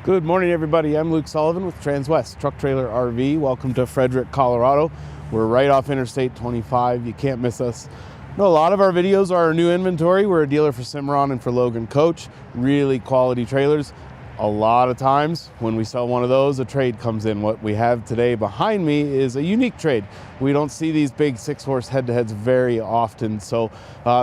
Good morning, everybody. I'm Luke Sullivan with Transwest Truck Trailer RV. Welcome to Frederick, Colorado. We're right off Interstate 25. You can't miss us. A lot of our videos are our new inventory. We're a dealer for Cimarron and for Logan Coach. Really quality trailers. A lot of times when we sell one of those, a trade comes in. What we have today behind me is a unique trade. We don't see these big 6-horse head-to-heads very often. So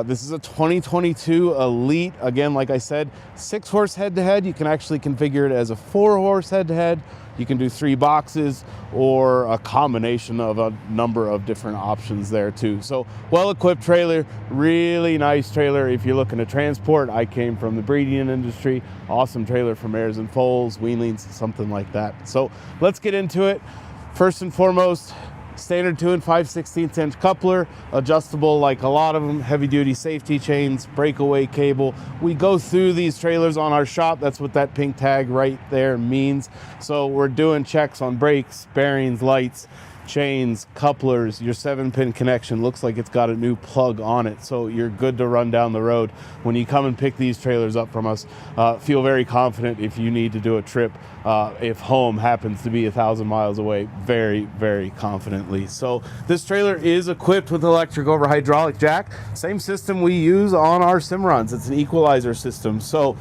this is a 2022 Elite. Again, like I said, 6-horse head-to-head. You can actually configure it as a 4-horse head-to-head. You can do 3 boxes or a combination of a number of different options there too. So well-equipped trailer, really nice trailer. If you're looking to transport, I came from the breeding industry. Awesome trailer for mares and foals, weanlings, something like that. So let's get into it. First and foremost, standard 2 5/16 inch coupler, adjustable like a lot of them, heavy duty safety chains, breakaway cable. We go through these trailers on our shop. That's what that pink tag right there means. So we're doing checks on brakes, bearings, lights, chains, couplers. Your 7-pin connection looks like it's got a new plug on it, so you're good to run down the road. When you come and pick these trailers up from us, feel very confident if you need to do a trip, if home happens to be 1,000 miles away, very confidently. So this trailer is equipped with electric over hydraulic jack, same system we use on our Cimarrons. It's an equalizer system. So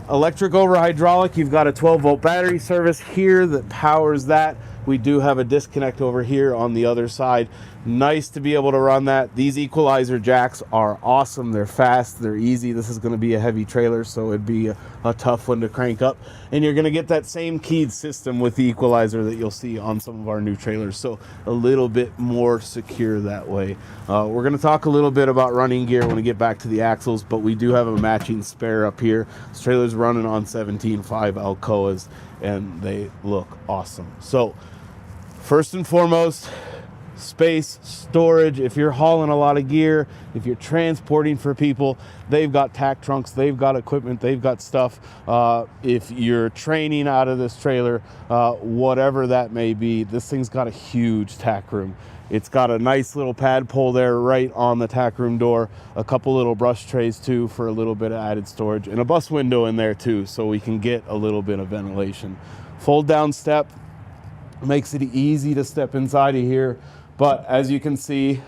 electric over hydraulic, you've got a 12-volt battery service here that powers that. We do have a disconnect over here on the other side. Nice to be able to run that. These equalizer jacks are awesome. They're fast, they're easy. This is going to be a heavy trailer, so it'd be a tough one to crank up. And you're going to get that same keyed system with the equalizer that you'll see on some of our new trailers. So a little bit more secure that way. We're going to talk a little bit about running gear when we get back to the axles, but we do have a matching spare up here. This trailer's running on 17.5 Alcoas, and they look awesome. So first and foremost, space, storage. If you're hauling a lot of gear, if you're transporting for people, they've got tack trunks, they've got equipment, they've got stuff. If you're training out of this trailer, whatever that may be, this thing's got a huge tack room. It's got a nice little pad pole there right on the tack room door, a couple little brush trays too for a little bit of added storage, and a bus window in there too, so we can get a little bit of ventilation. Fold down step makes it easy to step inside of here. But as you can see,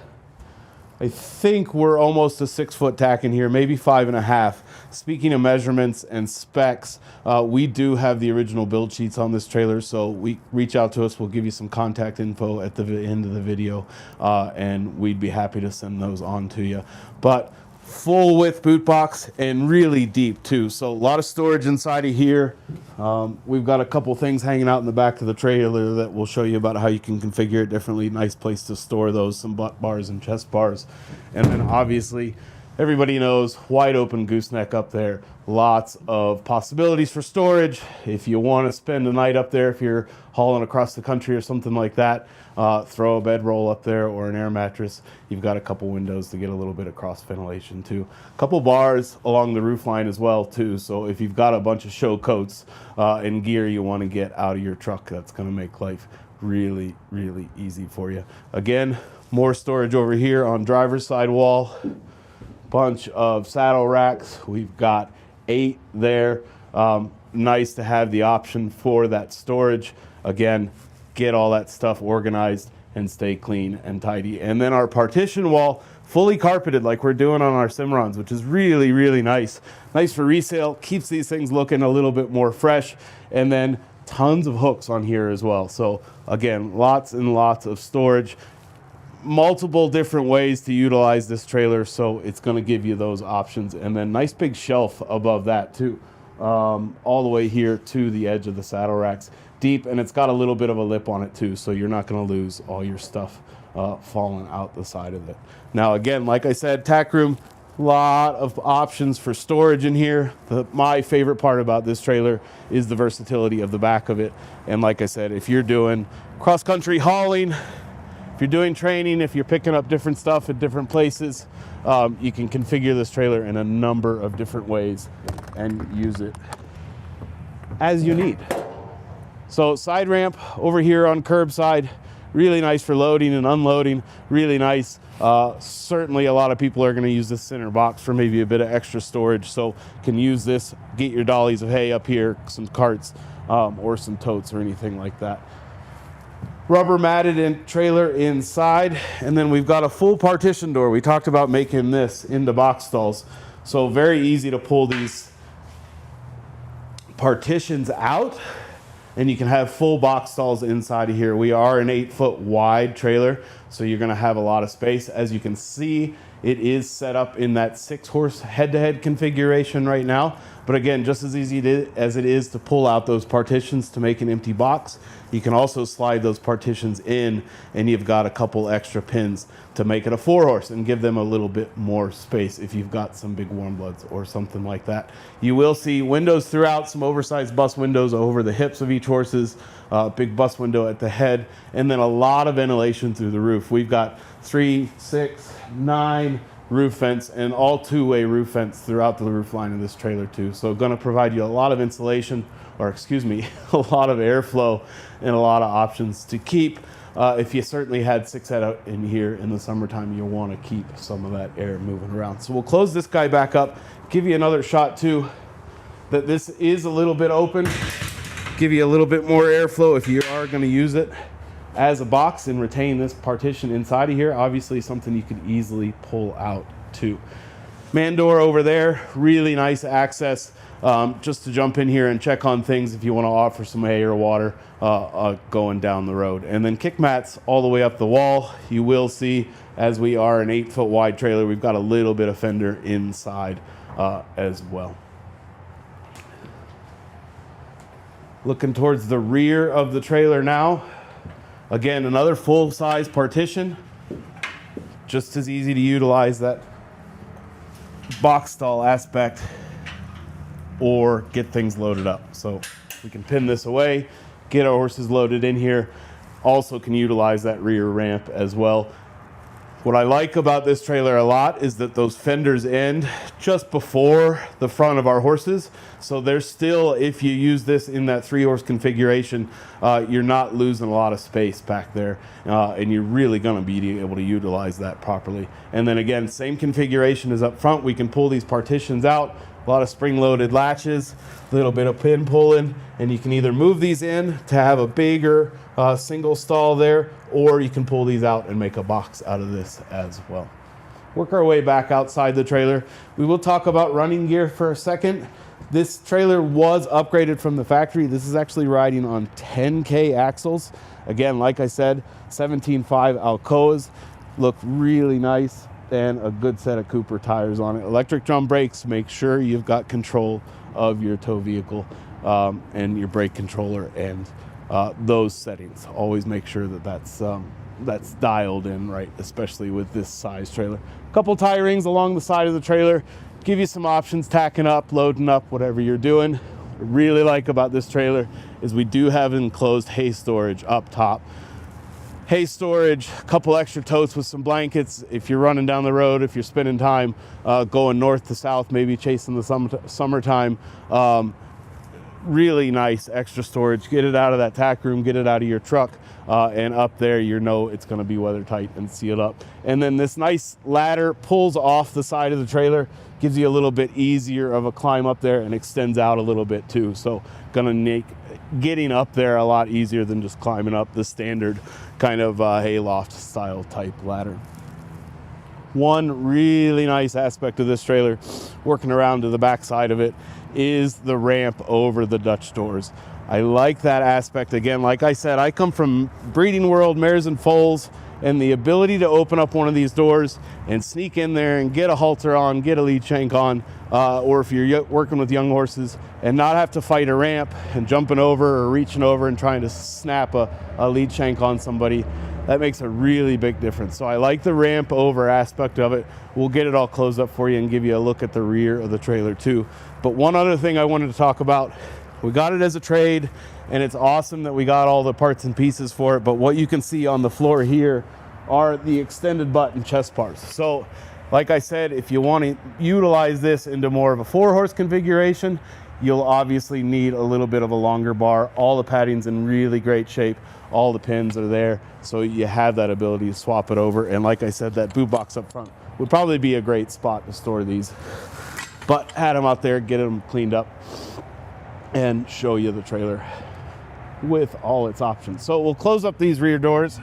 I think we're almost a 6-foot tack in here, maybe 5.5. Speaking of measurements and specs, we do have the original build sheets on this trailer, so reach out to us. We'll give you some contact info at the end of the video, and we'd be happy to send those on to you. But full width boot box and really deep too, so a lot of storage inside of here. We've got a couple things hanging out in the back of the trailer that we'll show you about how you can configure it differently. Nice place to store those, some butt bars and chest bars. And then obviously everybody knows wide open gooseneck up there. Lots of possibilities for storage. If you want to spend a night up there, if you're hauling across the country or something like that, throw a bedroll up there or an air mattress. You've got a couple windows to get a little bit of cross ventilation too. A couple bars along the roof line as well too. So if you've got a bunch of show coats and gear you want to get out of your truck, that's going to make life really easy for you. Again, more storage over here on driver's side wall. Bunch of saddle racks. We've got 8 there. Nice to have the option for that storage. Again, get all that stuff organized and stay clean and tidy. And then our partition wall, fully carpeted like we're doing on our Cimarrons, which is really nice. Nice for resale, keeps these things looking a little bit more fresh. And then tons of hooks on here as well. So again, lots and lots of storage. Multiple different ways to utilize this trailer, so it's going to give you those options. And then nice big shelf above that too, all the way here to the edge of the saddle racks. Deep, and it's got a little bit of a lip on it too, so you're not going to lose all your stuff falling out the side of it. Now again, like I said, tack room, lot of options for storage in here. My favorite part about this trailer is the versatility of the back of it. And like I said, if you're doing cross-country hauling, if you're doing training, if you're picking up different stuff at different places, you can configure this trailer in a number of different ways and use it as you need. So side ramp over here on curbside, really nice for loading and unloading, really nice. Certainly a lot of people are going to use this center box for maybe a bit of extra storage, so can use this, get your dollies of hay up here, some carts, or some totes or anything like that. Rubber matted in trailer inside, and then we've got a full partition door. We talked about making this into box stalls, so very easy to pull these partitions out, and you can have full box stalls inside of here. We are an 8-foot wide trailer, so you're gonna have a lot of space. As you can see, it is set up in that 6-horse head-to-head configuration right now. But again, just as easy as it is to pull out those partitions to make an empty box, you can also slide those partitions in, and you've got a couple extra pins to make it a 4-horse and give them a little bit more space if you've got some big warm bloods or something like that. You will see windows throughout, some oversized bus windows over the hips of each horses, big bus window at the head, and then a lot of ventilation through the roof. We've got 3, 6, 9 roof vents, and all 2-way roof vents throughout the roof line of this trailer too. So going to provide you a lot of insulation, or excuse me, a lot of airflow and a lot of options to keep. If you certainly had 6 head out in here in the summertime, you'll want to keep some of that air moving around. So we'll close this guy back up, give you another shot too, that this is a little bit open, give you a little bit more airflow if you are going to use it as a box and retain this partition inside of here. Obviously something you could easily pull out too. Man door over there, really nice access, just to jump in here and check on things if you want to offer some hay or water going down the road. And then kick mats all the way up the wall. You will see, as we are an 8-foot wide trailer, we've got a little bit of fender inside as well. Looking towards the rear of the trailer now. Again, another full-size partition. Just as easy to utilize that box stall aspect or get things loaded up. So we can pin this away, get our horses loaded in here. Also can utilize that rear ramp as well. What I like about this trailer a lot is that those fenders end just before the front of our horses. So there's still, if you use this in that 3-horse configuration, you're not losing a lot of space back there. And you're really gonna be able to utilize that properly. And then again, same configuration as up front. We can pull these partitions out, a lot of spring-loaded latches, a little bit of pin pulling, and you can either move these in to have a bigger single stall there, or you can pull these out and make a box out of this as well. Work our way back outside the trailer. We will talk about running gear for a second. This trailer was upgraded from the factory. This is actually riding on 10K axles. Again, like I said, 17.5 Alcoas. Look really nice, and a good set of Cooper tires on it. Electric drum brakes. Make sure you've got control of your tow vehicle and your brake controller and those settings. Always make sure that that's dialed in right, especially with this size trailer. A couple tie rings along the side of the trailer, give you some options, tacking up, loading up, whatever you're doing. What I really like about this trailer is we do have enclosed hay storage up top. Hay storage, a couple extra totes with some blankets if you're running down the road, if you're spending time going north to south, maybe chasing the summertime. Really nice extra storage. Get it out of that tack room, get it out of your truck, and up there you know it's going to be weather tight and sealed up. And then this nice ladder pulls off the side of the trailer, gives you a little bit easier of a climb up there, and extends out a little bit too. So gonna make getting up there a lot easier than just climbing up the standard kind of hayloft style type ladder. One really nice aspect of this trailer, working around to the back side of it, is the ramp over the Dutch doors. I like that aspect. Again, like I said, I come from breeding world, mares and foals, and the ability to open up one of these doors and sneak in there and get a halter on, get a lead shank on, or if you're working with young horses and not have to fight a ramp and jumping over or reaching over and trying to snap a lead shank on somebody, that makes a really big difference. So I like the ramp over aspect of it. We'll get it all closed up for you and give you a look at the rear of the trailer too. But one other thing I wanted to talk about, we got it as a trade, and it's awesome that we got all the parts and pieces for it, but what you can see on the floor here are the extended butt and chest parts. So like I said, if you want to utilize this into more of a 4-horse configuration, you'll obviously need a little bit of a longer bar. All the padding's in really great shape. All the pins are there, so you have that ability to swap it over. And like I said, that boot box up front would probably be a great spot to store these. But had them out there, get them cleaned up. and show you the trailer with all its options. So we'll close up these rear doors.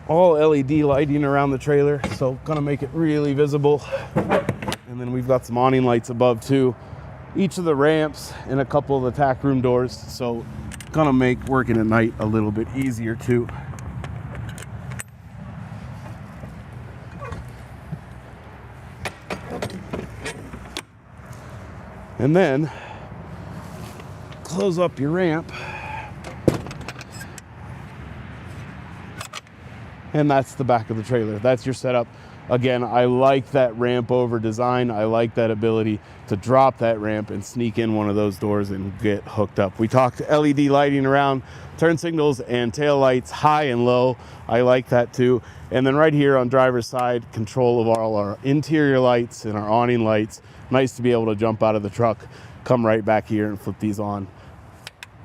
All LED lighting around the trailer, so gonna make it really visible. And then we've got some awning lights above too. Each of the ramps and a couple of the tack room doors, so gonna make working at night a little bit easier too. And then close up your ramp. And that's the back of the trailer. That's your setup. Again, I like that ramp over design. I like that ability to drop that ramp and sneak in one of those doors and get hooked up. We talked LED lighting around, turn signals and tail lights, high and low. I like that too. And then right here on driver's side, control of all our interior lights and our awning lights. Nice to be able to jump out of the truck, come right back here and flip these on.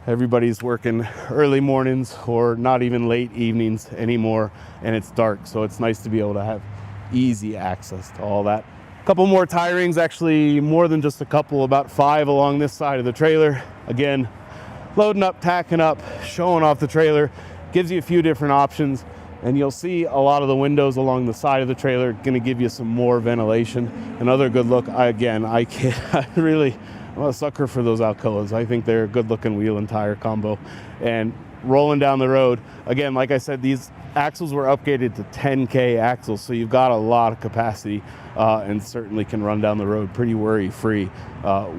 Everybody's working early mornings or not even late evenings anymore, and it's dark, so it's nice to be able to have easy access to all that. A couple more tie rings, actually more than just a couple, about 5 along this side of the trailer. Again, loading up, tacking up, showing off the trailer, gives you a few different options, and you'll see a lot of the windows along the side of the trailer going to give you some more ventilation. Another good look. I'm a sucker for those Alcoas. I think they're a good looking wheel and tire combo. And rolling down the road, again, like I said, these axles were upgraded to 10K axles, so you've got a lot of capacity and certainly can run down the road pretty worry-free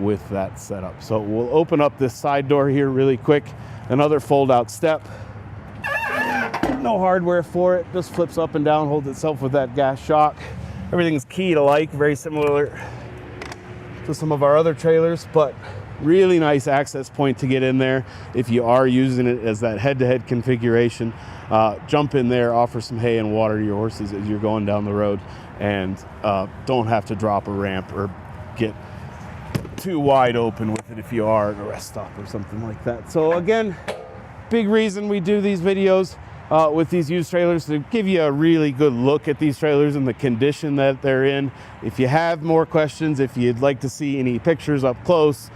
with that setup. So we'll open up this side door here really quick. Another fold-out step. No hardware for it, just flips up and down, holds itself with that gas shock. Everything's key to like, very similar to some of our other trailers, but really nice access point to get in there if you are using it as that head-to-head configuration. Jump in there, offer some hay and water to your horses as you're going down the road, and don't have to drop a ramp or get too wide open with it if you are at a rest stop or something like that. So again, big reason we do these videos with these used trailers, to give you a really good look at these trailers and the condition that they're in. If you have more questions, if you'd like to see any pictures up close,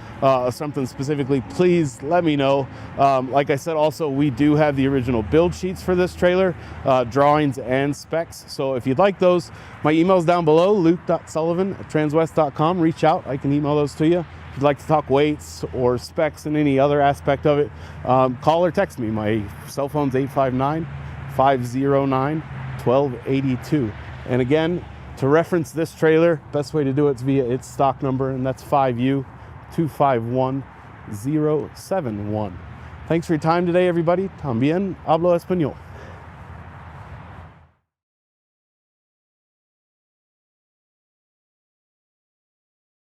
something specifically, please let me know. Like I said, also, we do have the original build sheets for this trailer, drawings and specs. So if you'd like those, my email's down below, luke.sullivan@transwest.com. Reach out, I can email those to you. If you'd like to talk weights or specs and any other aspect of it, call or text me. My cell phone's 859-509-1282. And again, to reference this trailer, best way to do it is via its stock number, and that's 5U251071. Thanks for your time today, everybody. También hablo español.